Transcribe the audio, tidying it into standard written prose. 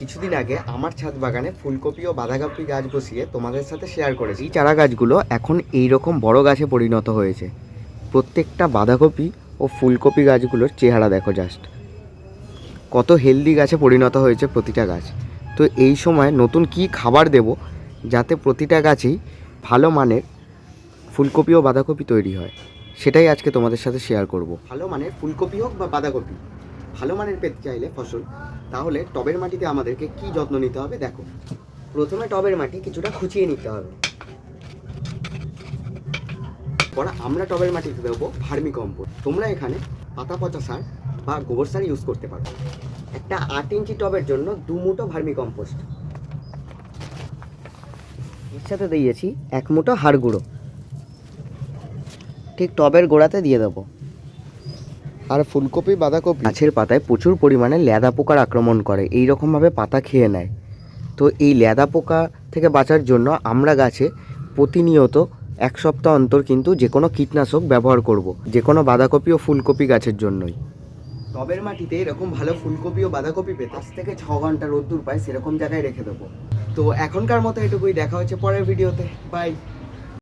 কিছুদিন আগে আমার ছাদ বাগানে ফুলকপি ও বাঁধাকপি গাছ বসিয়ে তোমাদের সাথে শেয়ার করেছি। এই চারা গাছগুলো এখন এই রকম বড় গাছে পরিণত হয়েছে। প্রত্যেকটা বাঁধাকপি ও ফুলকপি গাছগুলোর চেহারা দেখো জাস্ট, কত হেলদি গাছে পরিণত হয়েছে প্রতিটা গাছ। তো এই সময় নতুন কি খাবার দেব যাতে প্রতিটা গাছেই ভালো মানের ফুলকপি ও বাঁধাকপি তৈরি হয়, সেটাই আজকে তোমাদের সাথে শেয়ার করব। ভালো মানের ফুলকপি হোক বা বাঁধাকপি ভালো মানের পেতে চাইলে ফসল, তাহলে টবের মাটিতে আমাদেরকে কি যত্ন নিতে হবে দেখো। প্রথমে টবের মাটি কিছুটা খুঁচিয়ে নিতে হবে। পরে আমরা টবের মাটিতে দেবো ভার্মি কম্পোস্ট। তোমরা এখানে পাতা পচা সার বা গোবর সার ইউজ করতে পারো। একটা 8 ইঞ্চি টবের জন্য 2 মুঠো ভার্মি কম্পোস্ট। এর সাথে দিয়েছি 1 মুঠো হাড় গুঁড়ো, ঠিক টবের গোড়াতে দিয়ে দেবো। আর ফুলকপি বাঁধাকপি গাছের পাতায় প্রচুর পরিমাণে ল্যাদা পোকার আক্রমণ করে, এই রকমভাবে পাতা খেয়ে নেয়। তো এই ল্যাদা পোকা থেকে বাঁচার জন্য আমরা গাছে প্রতিনিয়ত 1 সপ্তাহ অন্তর কিন্তু যে কোনো কীটনাশক ব্যবহার করব, যে কোনো বাঁধাকপি ও ফুলকপি গাছের জন্যই। টবের মাটিতে এরকম ভালো ফুলকপি ও বাঁধাকপি পেতে 5 থেকে 6 ঘন্টা রোদ্দুর পায় সেরকম জায়গায় রেখে দেবো। তো এখনকার মতো এটুকুই, দেখা হচ্ছে পরের ভিডিওতে। বাই।